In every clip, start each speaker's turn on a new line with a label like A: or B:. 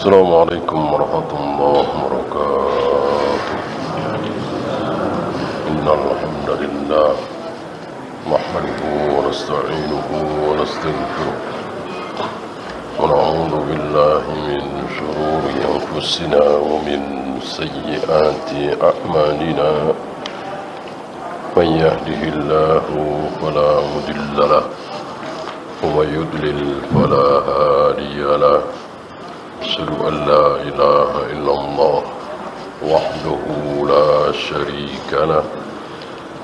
A: السلام عليكم ورحمة الله وبركاته. إن الحمد لله نحمده ونستعينه ونستغفره ونعوذ بالله من شرور أنفسنا ومن سيئات أعمالنا. من يهده الله فلا مضل له ومن يضلل فلا هادي له. أشهد أن لا إله إلا الله وحده لا شريك له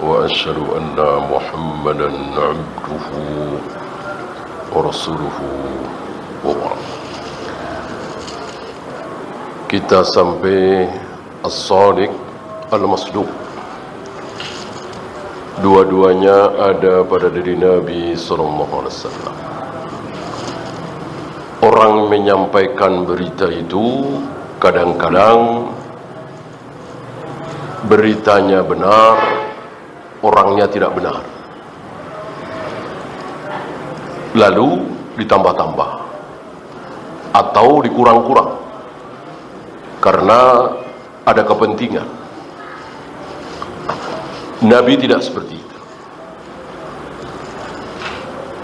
A: وأشهد أن محمدا عبده ورسوله وبعد. Kita sampai As-Shadiq Al-Masduq. Dua-duanya ada pada diri Nabi SAW. Orang menyampaikan berita itu kadang-kadang beritanya benar, orangnya tidak benar. Lalu ditambah-tambah atau dikurang-kurang karena ada kepentingan. Nabi tidak seperti itu.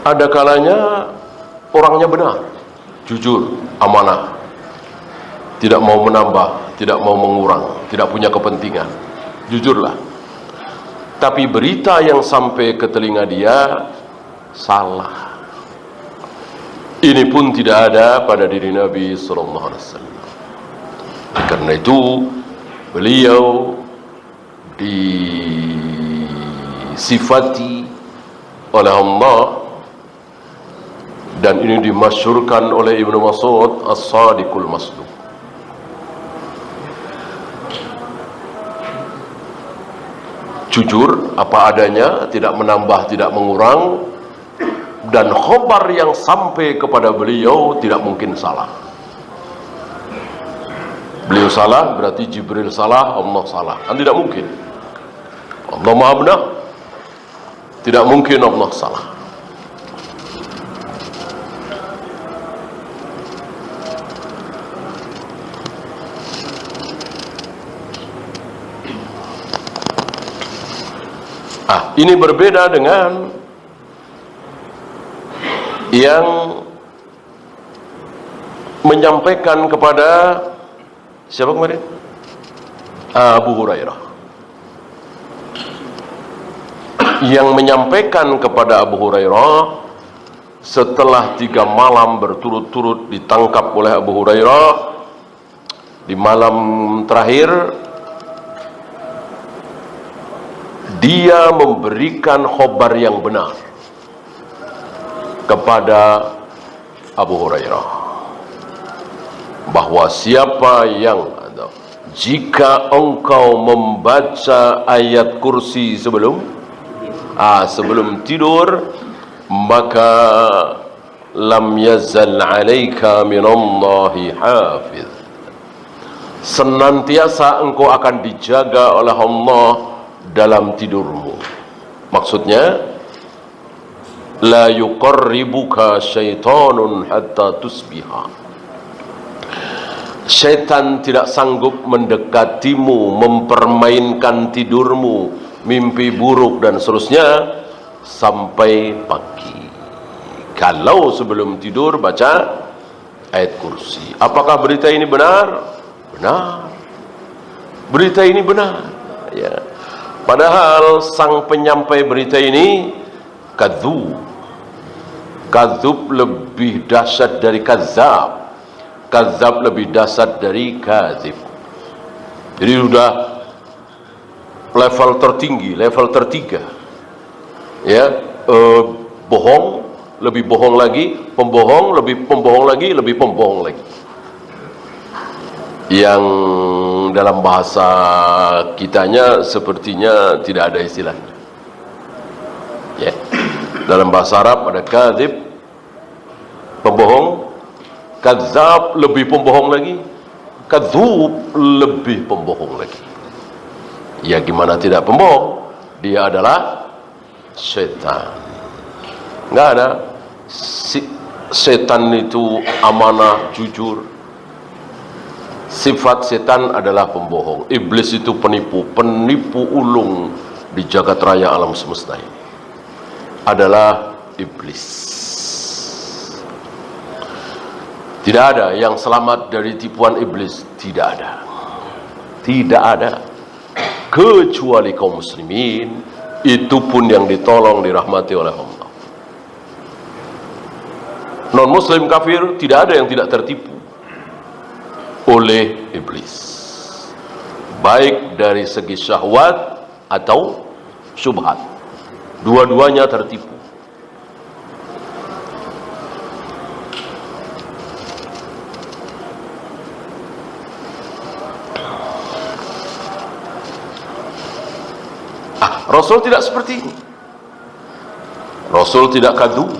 A: Ada kalanya orangnya benar, jujur, amanah, tidak mau menambah, tidak mau mengurang, tidak punya kepentingan, jujurlah. Tapi berita yang sampai ke telinga dia salah. Ini pun tidak ada pada diri Nabi SAW. Karena itu beliau disifati oleh Allah, dan ini dimasyhurkan oleh Ibnu Mas'ud, As-Shadiqul Masduq. Jujur apa adanya, tidak menambah, tidak mengurang, dan khabar yang sampai kepada beliau tidak mungkin salah. Beliau salah berarti Jibril salah, Allah salah, kan tidak mungkin. Allah Maha benar, tidak mungkin Allah salah. Ini berbeda dengan yang menyampaikan kepada siapa kemarin? Abu Hurairah. Yang menyampaikan kepada Abu Hurairah setelah 3 malam berturut-turut ditangkap oleh Abu Hurairah, di malam terakhir dia memberikan khabar yang benar kepada Abu Hurairah, bahwa siapa yang jika engkau membaca ayat kursi sebelum tidur, maka lam yazal alaika minallahi hafiz, senantiasa engkau akan dijaga oleh Allah dalam tidurmu. Maksudnya, la yuqarribuka syaitanun hatta tusbiha. Syaitan tidak sanggup mendekatimu, mempermainkan tidurmu, mimpi buruk dan seterusnya sampai pagi. Kalau sebelum tidur baca ayat kursi. Apakah berita ini benar? Benar. Berita ini benar, ya. Padahal sang penyampai berita ini kadzub. Kadzub lebih dahsyat dari kadzab. Kadzab lebih dahsyat dari kadzib. Jadi sudah level tertinggi, level tertiga. Ya, bohong, lebih bohong lagi, pembohong, lebih pembohong lagi, lebih pembohong lagi. Yang dalam bahasa kitanya sepertinya tidak ada istilahnya. Ya. Dalam bahasa Arab ada kadzib, pembohong, kadzab lebih pembohong lagi, kadzub lebih pembohong lagi. Ya gimana tidak pembohong? Dia adalah setan. Enggak ada. Setan itu amanah, jujur. Sifat setan adalah pembohong. Iblis itu penipu, penipu ulung di jagat raya alam semesta ini adalah iblis. Tidak ada yang selamat dari tipuan iblis, tidak ada. Tidak ada. Kecuali kaum muslimin, itu pun yang ditolong, dirahmati oleh Allah. Non muslim kafir tidak ada yang tidak tertipu oleh iblis, baik dari segi syahwat atau syubhat, dua-duanya tertipu. Rasul tidak seperti ini. Rasul tidak kadzub,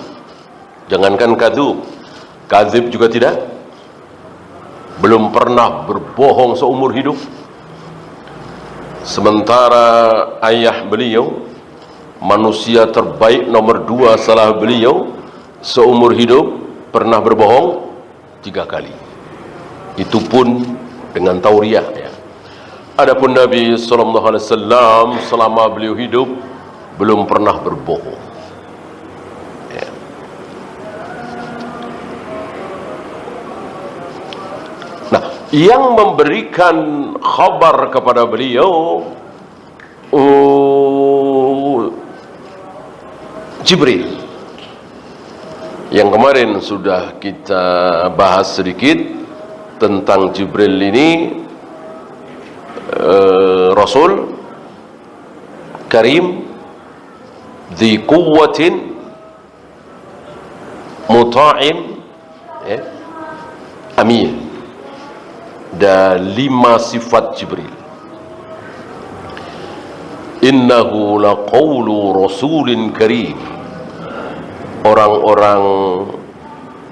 A: jangankan kadzub, kadzib juga tidak. Belum pernah berbohong seumur hidup. Sementara ayah beliau, manusia terbaik nomor 2 setelah beliau, seumur hidup pernah berbohong 3 kali. Itu pun dengan tauriah, ya. Adapun Nabi SAW selama beliau hidup belum pernah berbohong. Ya. Nah, yang memberikan khabar kepada beliau Jibril, yang kemarin sudah kita bahas sedikit tentang Jibril ini. Rasul Karim, dhi quwwatin, muta'in, ya, amin. Dan 5 sifat Jibril. Innahu laqawlu rasulin karim.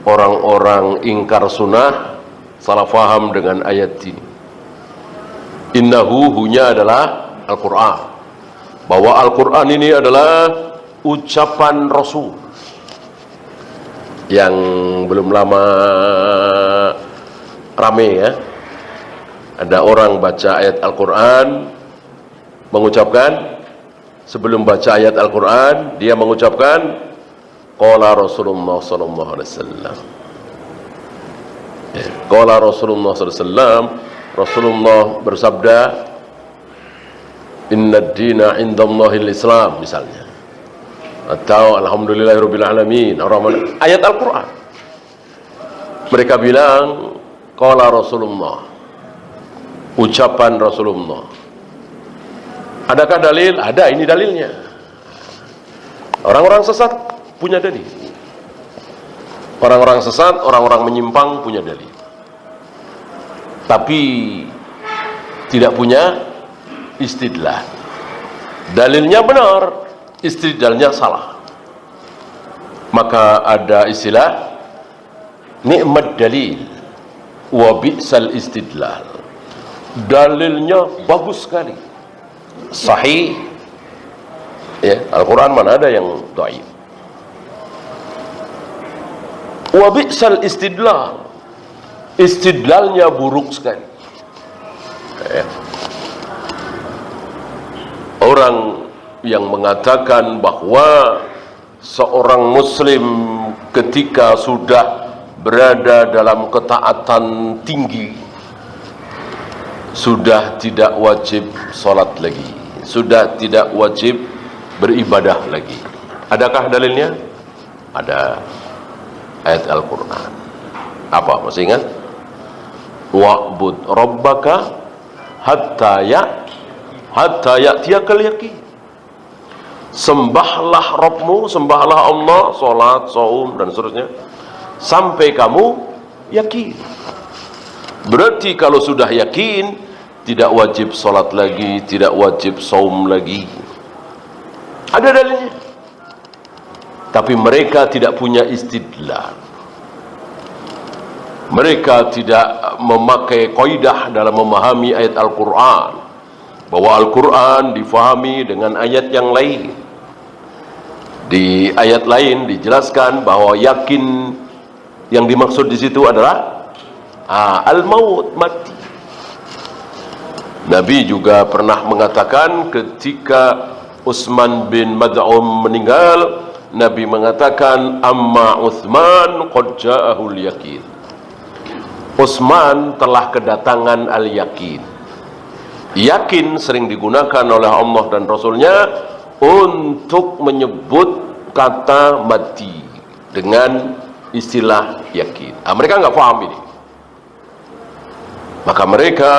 A: Orang-orang ingkar sunnah salah faham dengan ayat ini. Innahu, hunya adalah Al-Quran, bahwa Al-Quran ini adalah ucapan Rasul. Yang belum lama rame, ya, ada orang baca ayat Al-Quran mengucapkan, sebelum baca ayat Al-Quran dia mengucapkan qala Rasulullah sallallahu alaihi wasallam. Qala Rasulullah sallallahu alaihi wasallam, Rasulullah bersabda, inna ad-dina indallahil Islam, misalnya, atau alhamdulillahirabbil alamin, ayat Al-Quran. Mereka bilang qala Rasulullah, ucapan Rasulullah. Adakah dalil? Ada, ini dalilnya. Orang-orang sesat punya dalil. Orang-orang sesat, orang-orang menyimpang punya dalil, tapi tidak punya istidlal. Dalilnya benar, istidlalnya salah. Maka ada istilah nikmat dalil wa bi'sal istidlal. Dalilnya bagus sekali, sahih, ya, Al-Quran mana ada yang dhaif. Wa bi'sal istidlal, istidlalnya buruk sekali. Ya. Orang yang mengatakan bahwa seorang muslim ketika sudah berada dalam ketaatan tinggi sudah tidak wajib sholat lagi, sudah tidak wajib beribadah lagi. Adakah dalilnya? Ada, ayat Al-Quran. Apa, masih ingat? Wa'bud rabbaka hatta ya'tiyakal yaqin. Sembahlah Rabbmu, sembahlah Allah, salat, saum dan seterusnya, sampai kamu yakin. Berarti kalau sudah yakin, tidak wajib salat lagi, tidak wajib saum lagi. Ada dalilnya. Tapi mereka tidak punya istidlal. Mereka tidak memakai kaidah dalam memahami ayat Al-Quran, bahwa Al-Quran difahami dengan ayat yang lain. Di ayat lain dijelaskan bahwa yakin yang dimaksud di situ adalah al-maut, mati. Nabi juga pernah mengatakan ketika Utsman bin Mad'un meninggal, Nabi mengatakan, amma Utsman qad ja'ahul yakin. Utsman telah kedatangan al-yakin. Yakin sering digunakan oleh Allah dan Rasulnya untuk menyebut kata mati dengan istilah yakin. Mereka nggak paham ini, maka mereka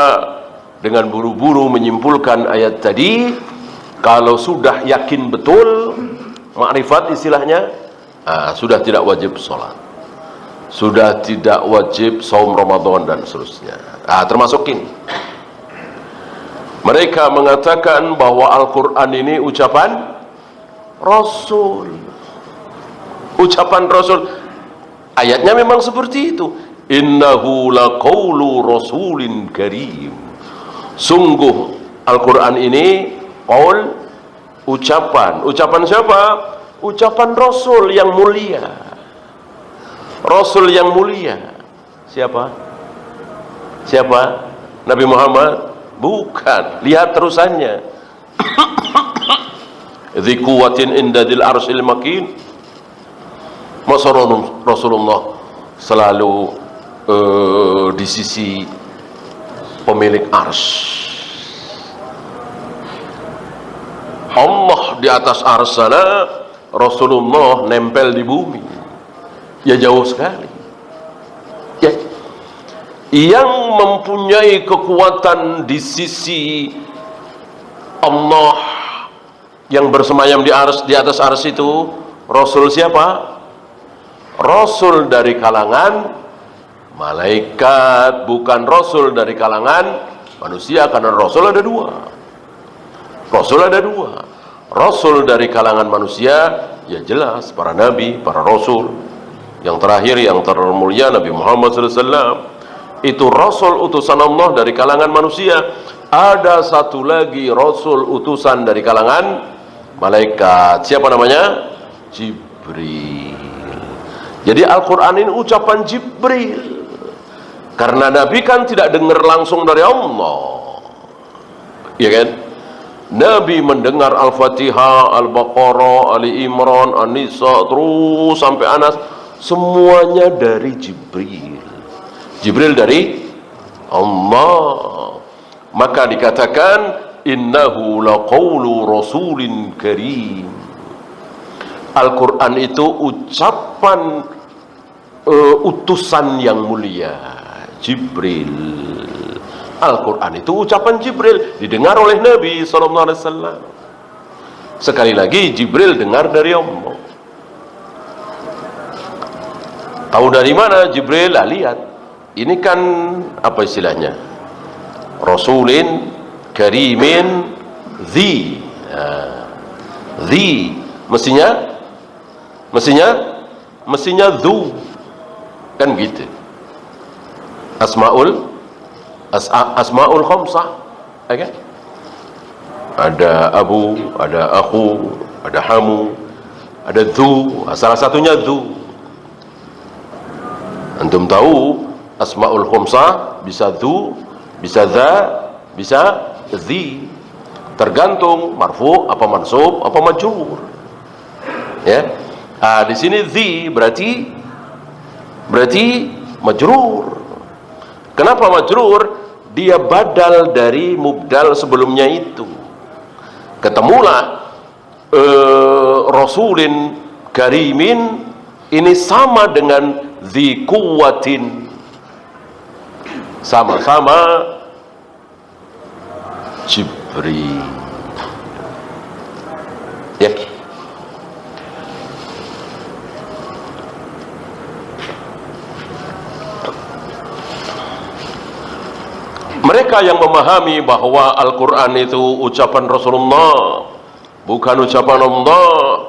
A: dengan buru-buru menyimpulkan ayat tadi, kalau sudah yakin betul, makrifat istilahnya, sudah tidak wajib sholat, sudah tidak wajib saum Ramadan dan seterusnya. Termasuk ini. Mereka mengatakan bahwa Al-Quran ini ucapan Rasul. Ucapan Rasul. Ayatnya memang seperti itu. Innahu laqaulu rasulin karim. Sungguh Al-Quran ini qaul, ucapan. Ucapan siapa? Ucapan Rasul yang mulia. Rasul yang mulia. Siapa? Siapa? Nabi Muhammad? Bukan. Lihat terusannya. Dzi quwwatin inda dzil arsyil makin. Masa Rasulullah selalu di sisi pemilik arsy. Allah di atas arsy sana, Rasulullah nempel di bumi. Ya jauh sekali. Ya. Yang mempunyai kekuatan di sisi Allah yang bersemayam di atas arsy itu Rasul siapa? Rasul dari kalangan malaikat, bukan Rasul dari kalangan manusia, karena Rasul ada dua. Rasul ada dua. Rasul dari kalangan manusia, ya jelas para nabi, para rasul. Yang terakhir, yang termulia Nabi Muhammad SAW, itu Rasul utusan Allah dari kalangan manusia. Ada satu lagi Rasul utusan dari kalangan malaikat. Siapa namanya? Jibril. Jadi Al-Quran ini ucapan Jibril. Karena Nabi kan tidak dengar langsung dari Allah, ya kan? Nabi mendengar Al-Fatihah, Al-Baqarah, Ali Imran, An-Nisa, terus sampai Anas, semuanya dari Jibril. Jibril dari Allah. Maka dikatakan innahu laqaulu rasulin karim. Al-Quran itu ucapan utusan yang mulia, Jibril. Al-Quran itu ucapan Jibril, didengar oleh Nabi SAW. Sekali lagi, Jibril dengar dari Allah. Tahu dari mana Jibril? Lihat, ini kan apa istilahnya? Rasulin karimin dzi. Dzi mestinya dzu, kan gitu. Asmaul khamsah, okay? Ada abu, ada aku, ada hamu, ada dzu. Salah satunya dzu. Antum tahu asmaul khamsah bisa dzu, bisa dza, bisa dzi. Tergantung marfu apa mansub apa majrur. Ya. Di sini dzi berarti majrur. Kenapa majrur? Dia badal dari mubdal sebelumnya itu. Ketemulah Rasulin karimin, ini sama dengan dzi quwwatin, sama-sama Jibril. Ya. Mereka yang memahami bahwa Al-Quran itu ucapan Rasulullah, bukan ucapan Allah,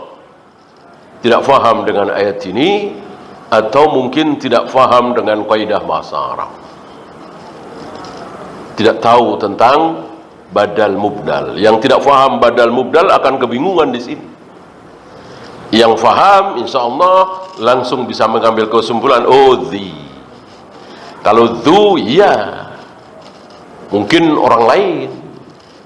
A: tidak faham dengan ayat ini, atau mungkin tidak faham dengan kaidah bahasa Arab, tidak tahu tentang badal mubdal. Yang tidak faham badal mubdal akan kebingungan di sini. Yang faham, insya Allah langsung bisa mengambil kesimpulan, oh dzi. Kalau dzu, ya mungkin orang lain.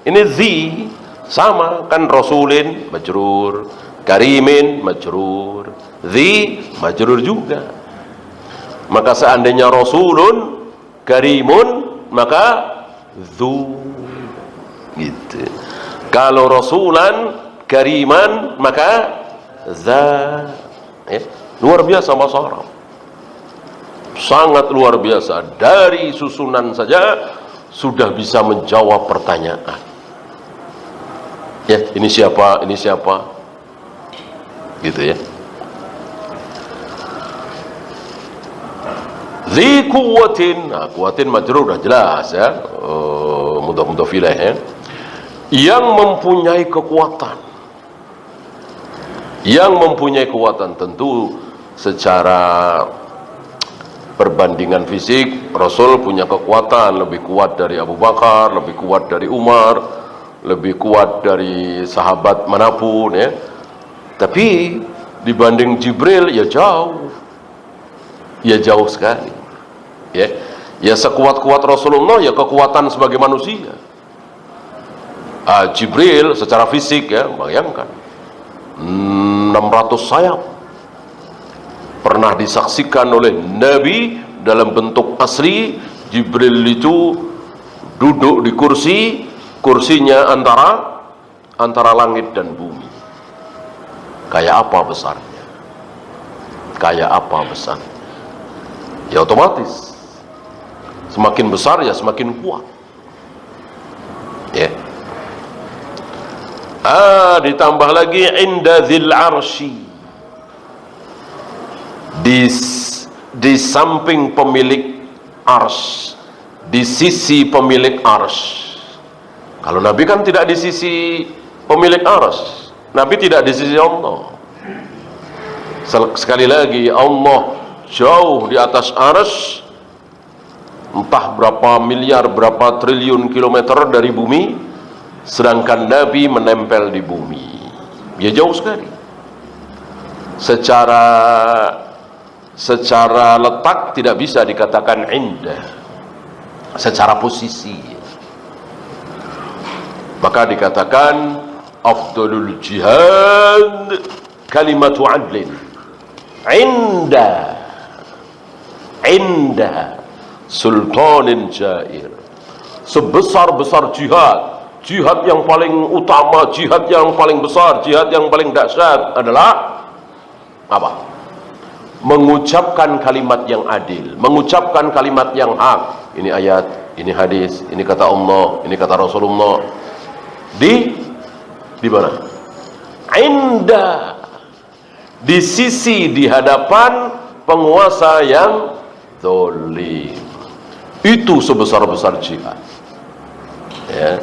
A: Ini zi sama kan, rasulin majrur, karimin majrur, zi majrur juga. Maka seandainya rasulun karimun, maka zu gitu. Kalau rasulan kariman, maka za. Ya, luar biasa bahasa Arab, sangat luar biasa. Dari susunan saja sudah bisa menjawab pertanyaan. Ya, ini siapa, ini siapa, gitu ya. Zi kuwatin, nah kuwatin majrur udah jelas ya, mudhaf ilaih ya. Yang mempunyai kekuatan, yang mempunyai kekuatan. Tentu secara perbandingan fisik, Rasul punya kekuatan lebih kuat dari Abu Bakar, lebih kuat dari Umar, lebih kuat dari sahabat manapun ya. Tapi dibanding Jibril ya jauh, ya jauh sekali ya. Ya sekuat-kuat Rasulullah ya kekuatan sebagai manusia. Jibril secara fisik ya, bayangkan 600 sayap pernah disaksikan oleh Nabi dalam bentuk asli. Jibril itu duduk di kursi, kursinya antara langit dan bumi. Kayak apa besarnya, kayak apa besarnya. Ya otomatis semakin besar ya semakin kuat ya. Ditambah lagi inda dzil arsy, di samping pemilik ars, di sisi pemilik ars. Kalau Nabi kan tidak di sisi pemilik ars, Nabi tidak di sisi Allah. Sekali lagi, Allah jauh di atas ars, entah berapa miliar, berapa triliun kilometer dari bumi, sedangkan Nabi menempel di bumi. Ya jauh sekali. Secara letak tidak bisa dikatakan indah, secara posisi. Maka dikatakan afdalul jihad kalimatu adlin inda sultanin jair. Sebesar-besar jihad yang paling utama, jihad yang paling besar, jihad yang paling dahsyat adalah apa? Mengucapkan kalimat yang adil, mengucapkan kalimat yang hak. Ini ayat, ini hadis, ini kata Allah, ini kata Rasulullah. Di mana? Inda, di sisi, di hadapan penguasa yang zalim. Itu sebesar-besar jihad ya.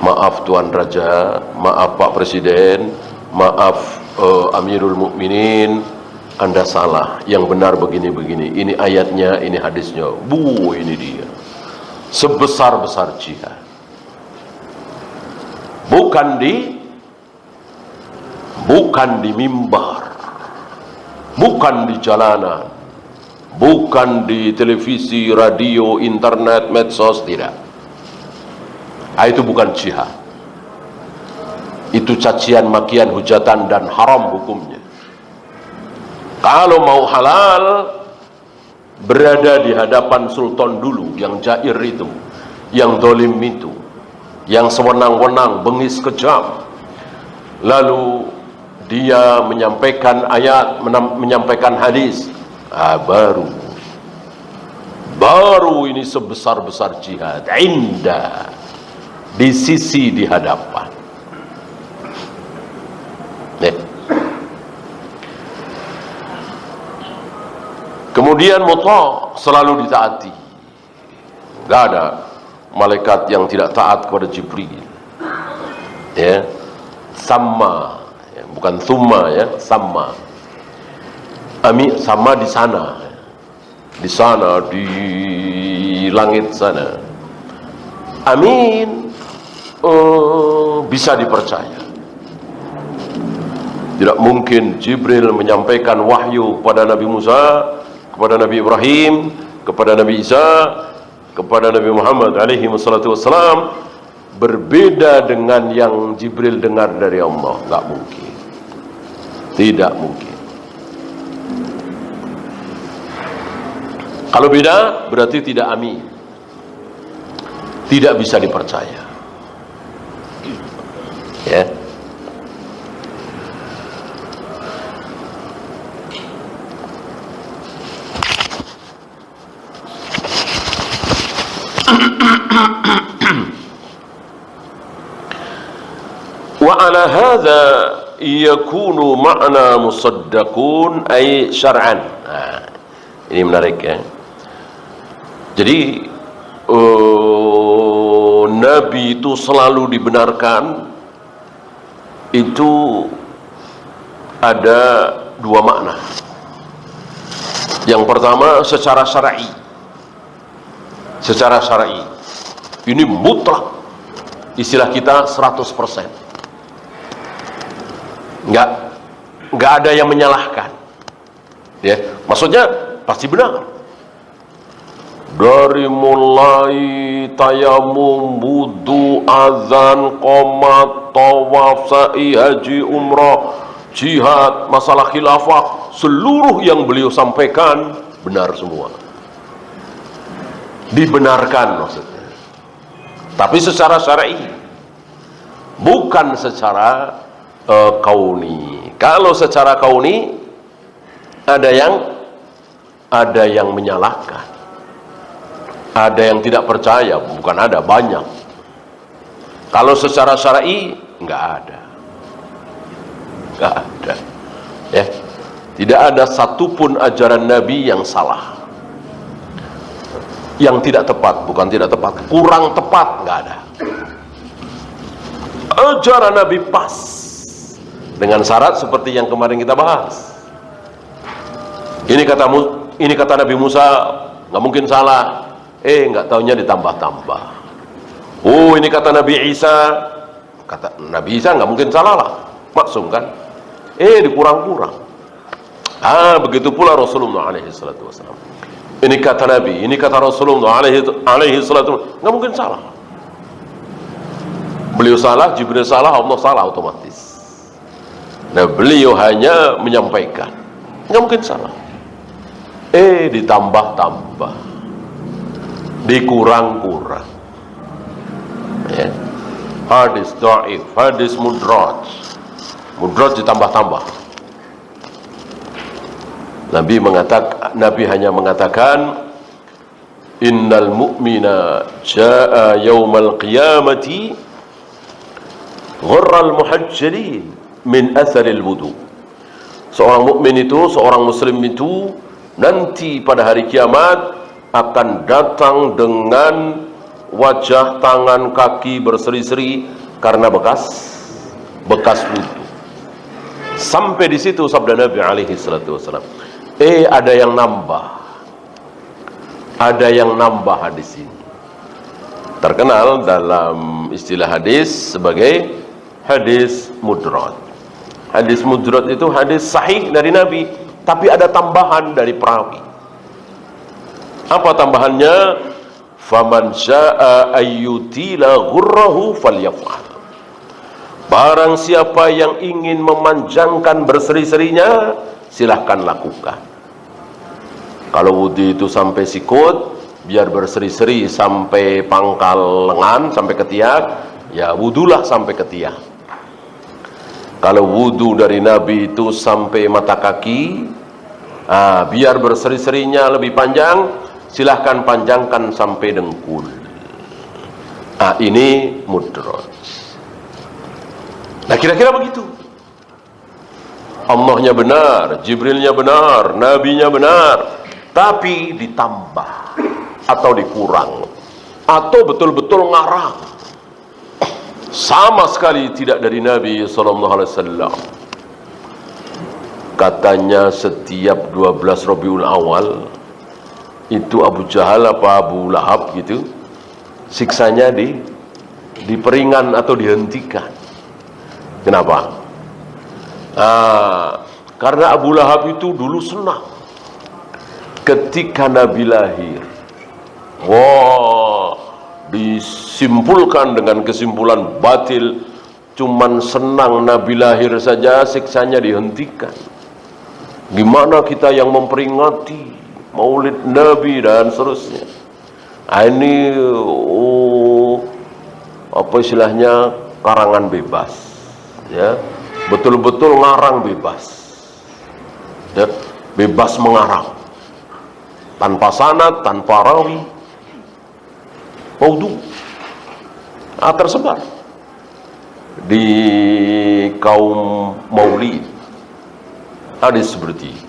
A: Maaf Tuan Raja, maaf Pak Presiden, maaf Amirul Mukminin, Anda salah, yang benar begini-begini. Ini ayatnya, ini hadisnya. Ini dia. Sebesar-besar jihad. Bukan di mimbar, bukan di jalanan, bukan di televisi, radio, internet, medsos, tidak. Itu bukan jihad. Itu cacian, makian, hujatan, dan haram hukumnya. Kalau mau halal, berada di hadapan sultan dulu, yang jair itu, yang zalim itu, yang sewenang-wenang, bengis, kejam. Lalu dia menyampaikan ayat, menyampaikan hadis, baru ini sebesar-besar jihad. Indah, di sisi, di hadapan. Kemudian muta, selalu ditaati. Gak ada malaikat yang tidak taat kepada Jibril ya. Sama ya, bukan thumma ya, sama. Sama di sana, di sana, di langit sana. Amin, bisa dipercaya. Tidak mungkin Jibril menyampaikan wahyu kepada Nabi Musa, kepada Nabi Ibrahim, kepada Nabi Isa, kepada Nabi Muhammad alaihi wassalatu wassalam berbeda dengan yang Jibril dengar dari Allah. Nggak mungkin, tidak mungkin. Kalau beda berarti tidak amin, tidak bisa dipercaya, ya. Wa ala hadza yakunu ma'na musaddaqun ay syar'an. Nah, ini menarik ya. Jadi Nabi itu selalu dibenarkan, itu ada dua makna. Yang pertama secara syar'i. Secara syar'i ini mutlak, istilah kita 100%. Nggak ada yang menyalahkan, ya. Maksudnya pasti benar. Dari mulai tayamum, wudu, azan, qomat, tawaf, sa'i, haji, umrah, jihad, masalah khilafah, seluruh yang beliau sampaikan benar semua, dibenarkan maksudnya. Tapi secara syar'i, bukan secara kauni. Kalau secara kauni ada yang menyalahkan, ada yang tidak percaya, bukan ada, banyak. Kalau secara syar'i nggak ada, ya. Tidak ada satupun ajaran Nabi yang salah, yang tidak tepat, bukan tidak tepat, kurang tepat, nggak ada. Ajaran Nabi pas, dengan syarat seperti yang kemarin kita bahas. Ini kata Nabi Musa, nggak mungkin salah. Nggak taunya ditambah-tambah. Oh, ini kata Nabi Isa, kata Nabi Isa nggak mungkin salah lah, maksum kan? Dikurang-kurang. Begitu pula Rasulullah alaihi salatu wasallam. Ini kata Nabi, ini kata Rasulullah alaihi salatu, nggak mungkin salah. Beliau salah, Jibril salah, Allah salah otomatis. Nah, beliau hanya menyampaikan, nggak mungkin salah. Ditambah-tambah, dikurang-kurang, ya. Hadis dhaif, hadis mudraj ditambah-tambah. Nabi hanya mengatakan, innal mu'mina jaa'a yaumal qiyamati ghurral muhajjalin min atharil wudu. Seorang mukmin itu, seorang muslim itu nanti pada hari kiamat akan datang dengan wajah, tangan, kaki berseri-seri karena bekas wudu. Sampai di situ sabda Nabi alaihi salatu wasallam. Ada yang nambah hadis ini. Terkenal dalam istilah hadis sebagai hadis mudraj. Hadis mudraj itu hadis sahih dari Nabi, tapi ada tambahan dari perawi. Apa tambahannya? Faman syaa ayyutila ghurrahu falyaf'al. Barang siapa yang ingin memanjangkan berseri-serinya, silahkan lakukan. Kalau wudu itu sampai sikut, biar berseri-seri sampai pangkal lengan, sampai ketiak, ya wudulah sampai ketiak. Kalau wudu dari Nabi itu sampai mata kaki, biar berseri-serinya lebih panjang, silahkan panjangkan sampai dengkul. Ini mudraj. Nah, kira-kira begitu. Allahnya benar, Jibrilnya benar, Nabinya benar, tapi ditambah atau dikurang, atau betul-betul ngarang. Sama sekali tidak dari Nabi SAW. Katanya setiap 12 Rabiul Awal itu Abu Jahal apa Abu Lahab gitu, siksanya diperingan atau dihentikan. Kenapa? Karena Abu Lahab itu dulu senang ketika Nabi lahir. Wah, disimpulkan dengan kesimpulan batil. Cuman senang Nabi lahir saja, siksanya dihentikan. Gimana kita yang memperingati Maulid Nabi dan seterusnya? Ini apa istilahnya, karangan bebas, ya, betul-betul ngarang bebas, ya, bebas mengarang, tanpa sanad, tanpa rawi, maudhu, tersebar di kaum maulid. Ada seperti itu.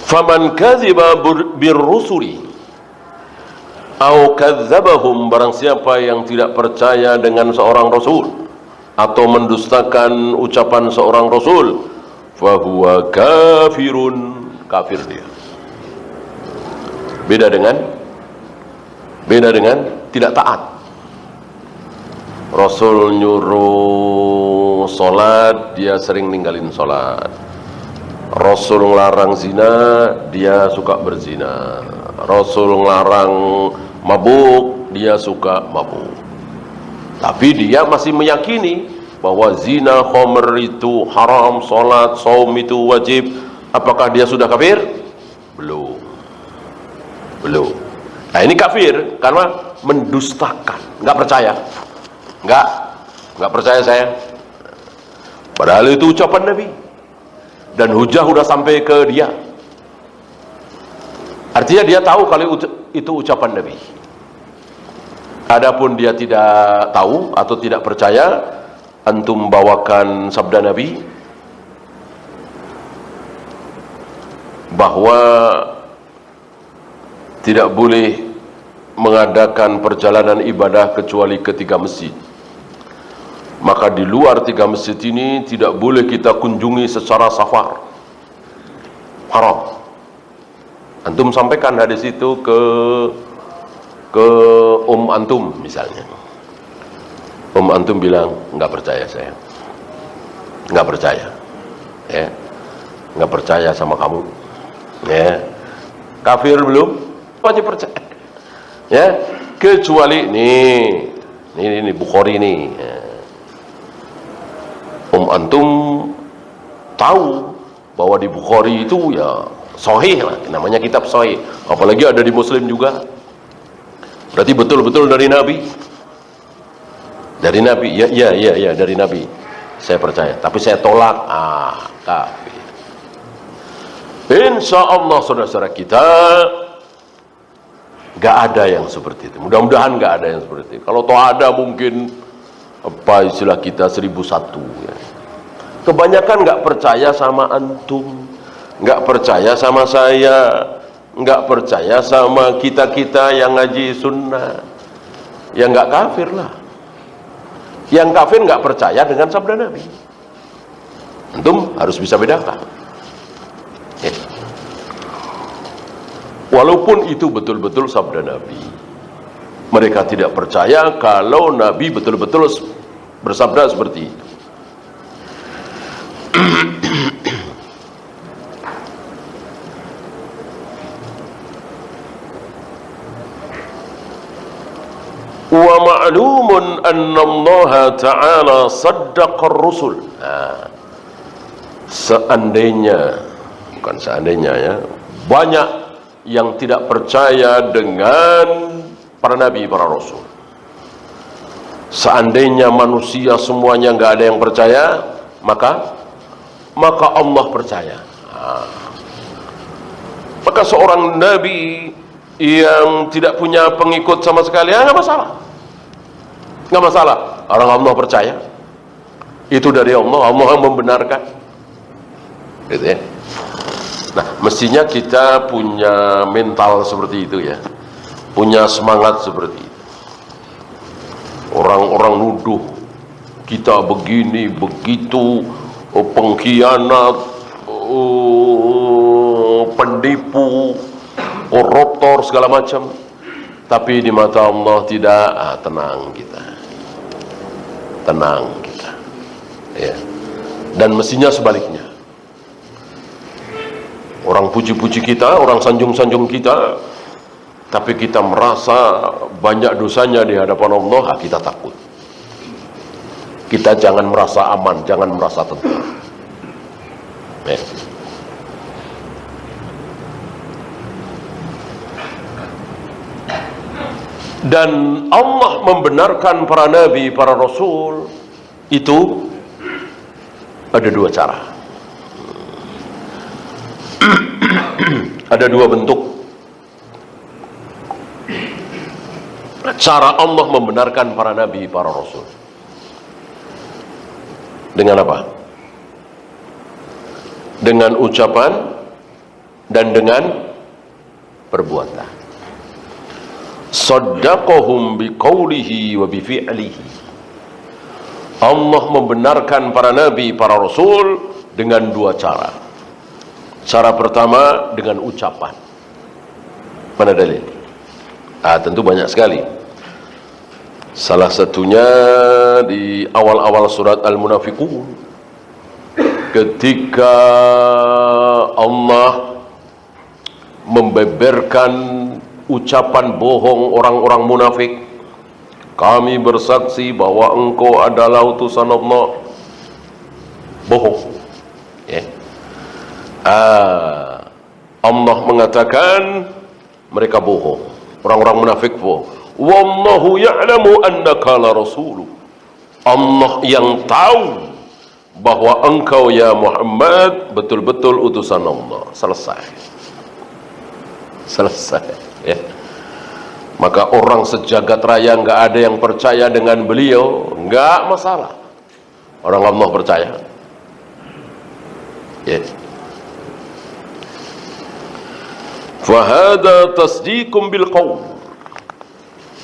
A: Faman kadhiba birrusuli au kadzabahum, barang siapa yang tidak percaya dengan seorang rasul atau mendustakan ucapan seorang rasul, fahuwa kafirun, kafir dia. Beda dengan tidak taat. Rasul nyuruh sholat, dia sering ninggalin sholat. Rasul ngelarang zina, dia suka berzina. Rasul ngelarang mabuk, dia suka mabuk. Tapi dia masih meyakini bahwa zina, khamr itu haram, sholat, saum itu wajib. Apakah dia sudah kafir? Belum. Nah, ini kafir karena mendustakan, nggak percaya. Nggak percaya saya. Padahal itu ucapan Nabi. Dan hujah sudah sampai ke dia. Artinya dia tahu kalau itu ucapan Nabi. Adapun dia tidak tahu atau tidak percaya, antum bawakan sabda Nabi bahwa tidak boleh mengadakan perjalanan ibadah kecuali ke 3 masjid. Maka di luar 3 masjid ini tidak boleh kita kunjungi secara safar, haram. Antum sampaikan hadis itu ke antum misalnya. Antum bilang nggak percaya saya, nggak percaya, ya, nggak percaya sama kamu, ya, kafir belum, wajib percaya, ya, kecuali ini Bukhari nih. Ya. Antum tahu bahwa di Bukhari itu ya sahih lah, namanya kitab sahih, apalagi ada di Muslim juga, berarti betul-betul dari Nabi. Dari Nabi, ya dari Nabi, saya percaya, tapi saya tolak, kafir. Insya Allah saudara-saudara kita gak ada yang seperti itu, mudah-mudahan gak ada yang seperti itu. Kalau toh ada mungkin apa istilah kita 1001 ya. Kebanyakan nggak percaya sama antum, nggak percaya sama saya, nggak percaya sama kita yang ngaji sunnah, ya nggak kafir lah. Yang kafir nggak percaya dengan sabda Nabi. Antum harus bisa bedakan. Walaupun itu betul-betul sabda Nabi, mereka tidak percaya kalau Nabi betul-betul bersabda seperti itu. Wa ma'lumun anna Allah Ta'ala saddaqa ar-rusul. Bukan seandainya ya, banyak yang tidak percaya dengan para nabi, para rasul. Seandainya manusia semuanya nggak ada yang percaya, maka Allah percaya. Maka seorang nabi yang tidak punya pengikut sama sekali, nggak masalah. Orang Allah percaya, itu dari Allah yang membenarkan, gitu ya. Nah, mestinya kita punya mental seperti itu ya, punya semangat seperti itu. Orang-orang nuduh kita begini begitu, pengkhianat, penipu, koruptor segala macam, tapi di mata Allah tidak. Tenang kita, tenang kita, ya. Dan mestinya sebaliknya, orang puji-puji kita, orang sanjung-sanjung kita, tapi kita merasa banyak dosanya di hadapan Allah, kita takut. Kita jangan merasa aman, jangan merasa tenang, ya. Dan Allah membenarkan para nabi, para rasul itu ada dua cara. Ada dua bentuk cara Allah membenarkan para nabi, para rasul. Dengan apa? Dengan ucapan dan dengan perbuatan. Saddaqahum biqaulihi wa bifi'lihi. Allah membenarkan para nabi, para rasul dengan dua cara. Cara pertama dengan ucapan. Mana dalil? Tentu banyak sekali. Salah satunya di awal-awal surat Al-Munafiqun, ketika Allah membeberkan ucapan bohong orang-orang munafik. Kami bersaksi bahwa engkau adalah utusan Allah. Bohong, ya. Allah mengatakan mereka bohong, orang-orang munafik bohong. Wallahu ya'lamu annaka la rasuluh. Allah yang tahu bahwa engkau ya Muhammad betul-betul utusan Allah. Selesai, selesai, ya. Maka orang sejagat raya nggak ada yang percaya dengan beliau, nggak masalah. Orang Allah percaya, ya. Fahada tasdiqum bil qaul.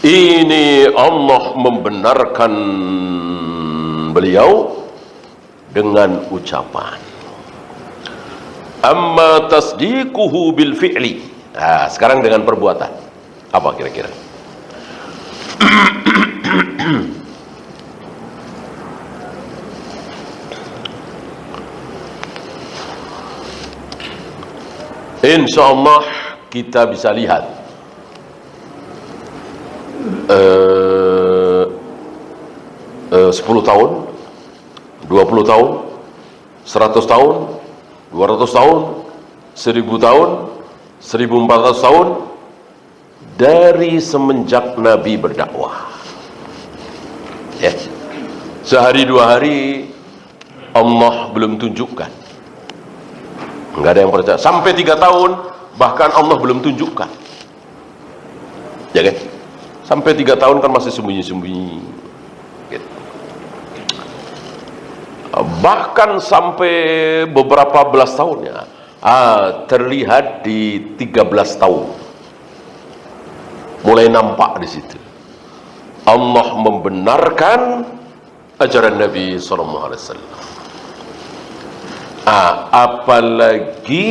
A: Ini Allah membenarkan beliau dengan ucapan. Amma tasdiquhu bil fi'li. Sekarang dengan perbuatan. Apa kira-kira? Insyaallah kita bisa lihat 10 tahun, 20 tahun, 100 tahun, 200 tahun, 1000 tahun, 1400 tahun dari semenjak Nabi berdakwah, ya. Sehari dua hari Allah belum tunjukkan, nggak ada yang percaya. Sampai 3 tahun bahkan Allah belum tunjukkan, ya kan? Sampai 3 tahun kan masih sembunyi-sembunyi, gitu. Bahkan sampai beberapa belas tahun, ya. Terlihat di 13 tahun mulai nampak di situ Allah membenarkan ajaran Nabi sallallahu alaihi wasallam. Apalagi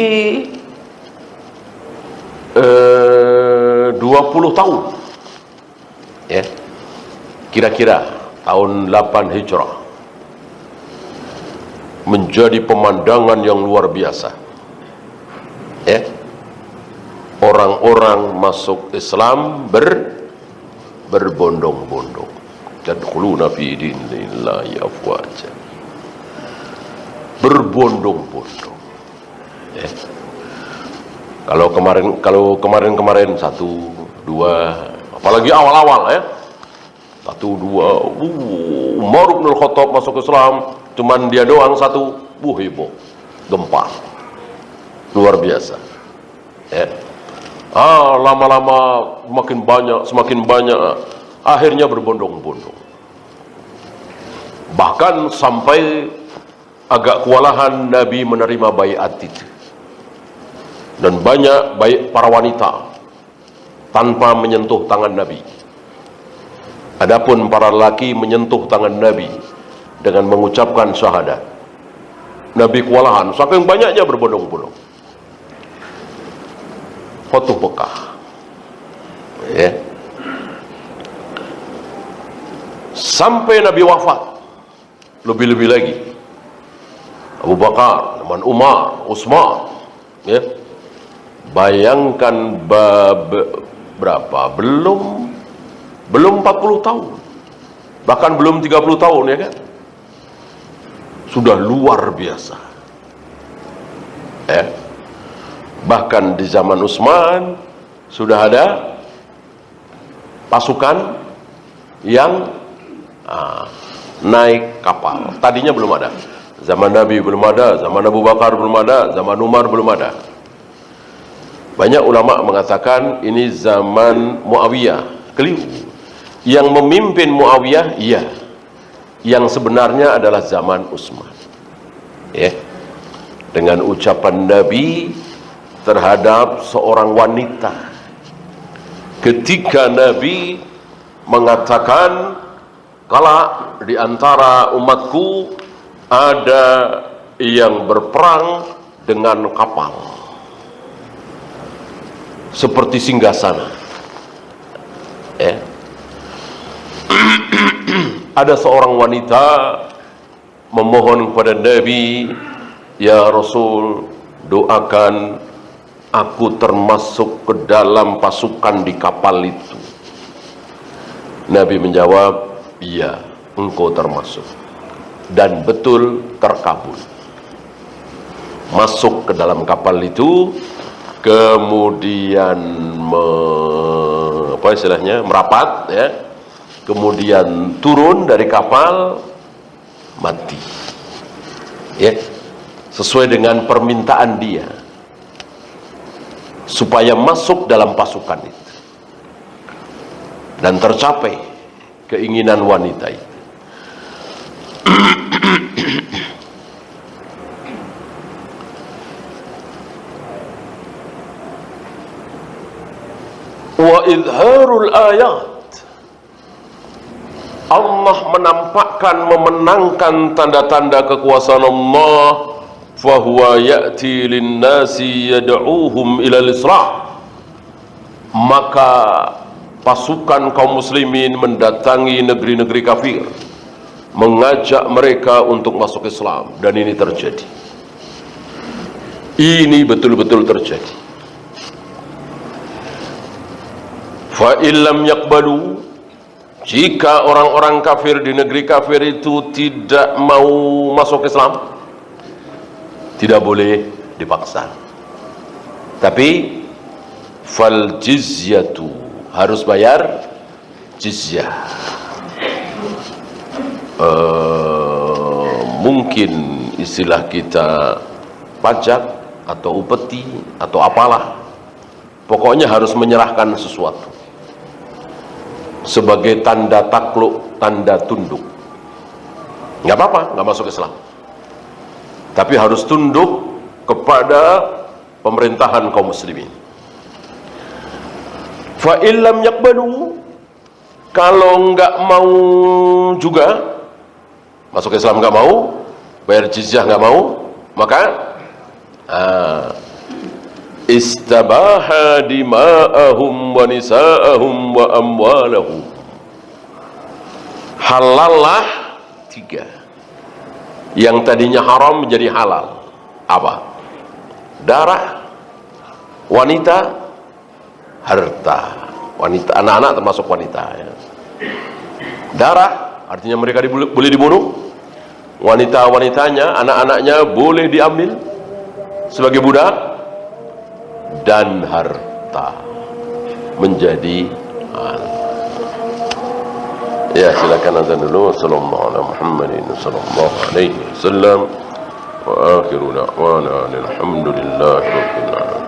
A: 20 tahun, ya. Kira-kira tahun 8 Hijrah menjadi pemandangan yang luar biasa, ya. Orang-orang masuk Islam berbondong-bondong. Yadkhuluna fi dinillahi afwaja. Berbondong-bondong, ya. Kalau kemarin 1, 2, apalagi awal-awal, ya. 1, 2, Umar bin Khattab masuk Islam, cuman dia doang 1, heboh, gempa, luar biasa, ya. Lama-lama semakin banyak, akhirnya berbondong-bondong. Bahkan sampai agak kewalahan Nabi menerima baiat itu. Dan banyak baik para wanita tanpa menyentuh tangan Nabi. Adapun para lelaki menyentuh tangan Nabi dengan mengucapkan syahadat. Nabi kewalahan, saking banyaknya berbondong-bondong. Futuh Mekah. Ya. Sampai Nabi wafat, lebih-lebih lagi. Abu Bakar, zaman Umar, Utsman, ya. Bayangkan berapa? Belum 40 tahun. Bahkan belum 30 tahun, ya kan? Sudah luar biasa. Ya. Bahkan di zaman Utsman sudah ada pasukan yang naik kapal. Tadinya belum ada. Zaman Nabi belum ada, zaman Abu Bakar belum ada, zaman Umar belum ada. Banyak ulama mengatakan ini zaman Muawiyah. Keliru. Yang memimpin Muawiyah, iya. Yang sebenarnya adalah zaman Utsman. Ya. Dengan ucapan Nabi terhadap seorang wanita. Ketika Nabi mengatakan, kala di antara umatku ada yang berperang dengan kapal seperti singgasana. Ada seorang wanita memohon kepada Nabi, ya Rasul, doakan aku termasuk ke dalam pasukan di kapal itu. Nabi menjawab, iya, engkau termasuk. Dan betul terkabul. Masuk ke dalam kapal itu, kemudian merapat, ya. Kemudian turun dari kapal, mati. Ya. Sesuai dengan permintaan dia, supaya masuk dalam pasukan itu. Dan tercapai keinginan wanita itu. Wa idharul ayat, Allah menampakkan, memenangkan tanda-tanda kekuasaan Allah. Fahuwa ya'ti linnasi yad'uuhum ilal isra'. Maka pasukan kaum muslimin mendatangi negeri-negeri kafir, mengajak mereka untuk masuk Islam. Dan ini terjadi. Ini betul-betul terjadi. Fa illam yaqbalu, jika orang-orang kafir di negeri kafir itu tidak mau masuk Islam, tidak boleh dipaksa. Tapi fal jizyatu, harus bayar jizyah. Mungkin istilah kita pajak atau upeti atau apalah. Pokoknya harus menyerahkan sesuatu sebagai tanda takluk, tanda tunduk. Nggak apa-apa, nggak masuk Islam, tapi harus tunduk kepada pemerintahan kaum muslimin. Fa illam yaqbalu, kalau nggak mau juga masuk Islam, nggak mau bayar jizyah, nggak mau, maka istabaha dima'ahum wa nisa'ahum wa amwalahum. Halallah 3. Yang tadinya haram menjadi halal. Apa? Darah, wanita, harta. Wanita, anak-anak termasuk wanita, ya. Darah artinya mereka boleh dibunuh. Wanita-wanitanya, anak-anaknya boleh diambil sebagai budak. Dan harta menjadi halal. Ya, silakan azan dulu. Sallallahu alaihi wasallam wa akhiru da'wana alhamdulillahi rabbil alamin.